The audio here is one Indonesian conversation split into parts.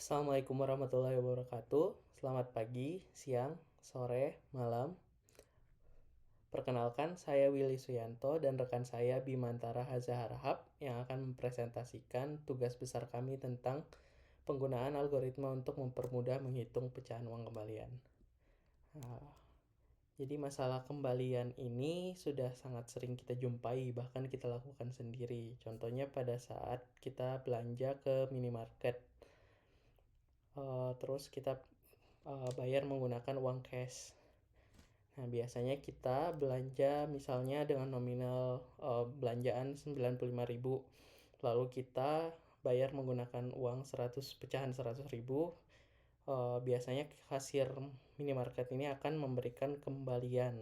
Assalamualaikum warahmatullahi wabarakatuh. Selamat pagi, siang, sore, malam. Perkenalkan, saya Willy Suyanto dan rekan saya Bimantara Haza Harahap yang akan mempresentasikan tugas besar kami tentang penggunaan algoritma untuk mempermudah menghitung pecahan uang kembalian. Nah, jadi masalah kembalian ini sudah sangat sering kita jumpai, bahkan kita lakukan sendiri. Contohnya pada saat kita belanja ke minimarket, terus kita bayar menggunakan uang cash. Nah, biasanya kita belanja misalnya dengan nominal belanjaan 95.000. Lalu kita bayar menggunakan uang 100 pecahan 100.000. Biasanya kasir minimarket ini akan memberikan kembalian.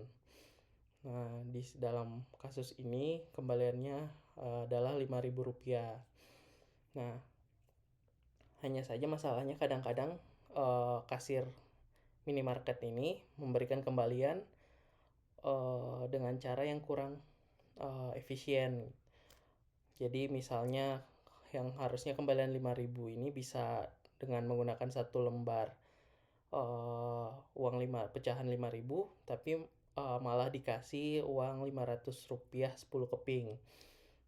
Nah, di dalam kasus ini kembaliannya adalah Rp5.000. Nah, hanya saja masalahnya kadang-kadang kasir minimarket ini memberikan kembalian dengan cara yang kurang efisien. Jadi misalnya yang harusnya kembalian 5.000 ini bisa dengan menggunakan satu lembar uang pecahan 5.000, tapi malah dikasih uang Rp500 10 keping.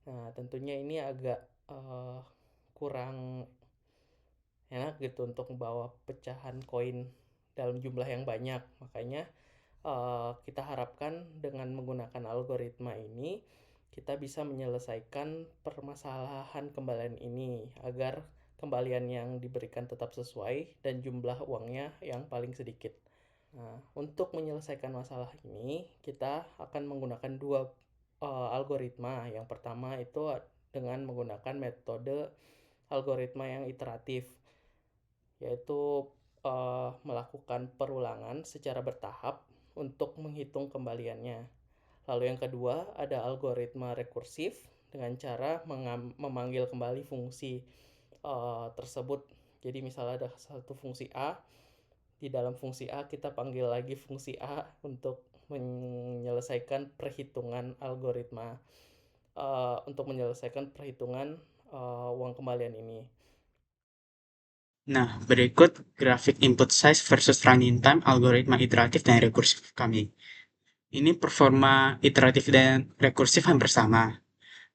Nah, tentunya ini agak kurang enak gitu untuk membawa pecahan koin dalam jumlah yang banyak. Makanya kita harapkan dengan menggunakan algoritma ini kita bisa menyelesaikan permasalahan kembalian ini agar kembalian yang diberikan tetap sesuai dan jumlah uangnya yang paling sedikit. Nah, untuk menyelesaikan masalah ini kita akan menggunakan dua algoritma. Yang pertama itu dengan menggunakan metode algoritma yang iteratif, yaitu melakukan perulangan secara bertahap untuk menghitung kembaliannya. Lalu yang kedua ada algoritma rekursif dengan cara memanggil kembali fungsi tersebut. Jadi misalnya ada satu fungsi A, di dalam fungsi A kita panggil lagi fungsi A untuk menyelesaikan perhitungan algoritma untuk menyelesaikan perhitungan uang kembalian ini. Nah, berikut grafik input size versus running time algoritma iteratif dan rekursif kami. Ini performa iteratif dan rekursif hampir sama.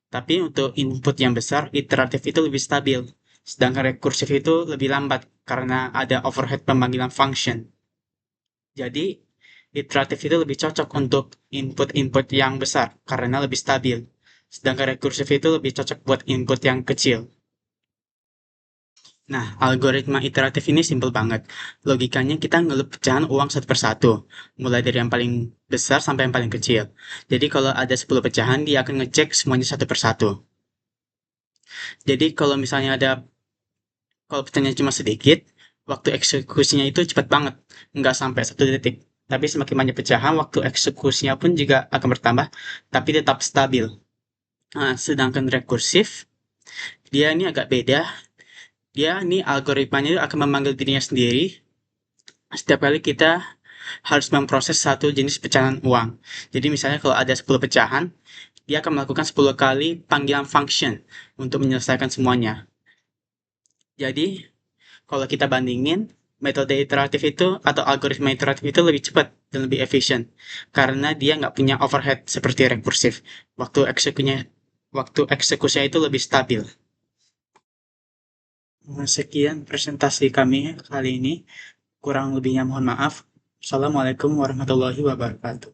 Tapi untuk input yang besar, iteratif itu lebih stabil. Sedangkan rekursif itu lebih lambat karena ada overhead pemanggilan function. Jadi, iteratif itu lebih cocok untuk input-input yang besar karena lebih stabil. Sedangkan rekursif itu lebih cocok buat input yang kecil. Nah, algoritma iteratif ini simpel banget. Logikanya kita ngelup pecahan uang satu persatu, mulai dari yang paling besar sampai yang paling kecil. Jadi kalau ada 10 pecahan, dia akan ngecek semuanya satu persatu. Jadi kalau pecahannya cuma sedikit, waktu eksekusinya itu cepat banget, nggak sampai 1 detik. Tapi semakin banyak pecahan, waktu eksekusinya pun juga akan bertambah, tapi tetap stabil. Nah, sedangkan rekursif, dia ini agak beda. Dia ini algoritmanya akan memanggil dirinya sendiri setiap kali kita harus memproses satu jenis pecahan uang. Jadi misalnya kalau ada 10 pecahan, dia akan melakukan 10 kali panggilan function untuk menyelesaikan semuanya. Jadi, kalau kita bandingin, metode iteratif itu atau algoritma iteratif itu lebih cepat dan lebih efisien karena dia nggak punya overhead seperti rekursif. Waktu eksekusinya itu lebih stabil. Sekian presentasi kami kali ini. Kurang lebihnya mohon maaf. Assalamualaikum warahmatullahi wabarakatuh.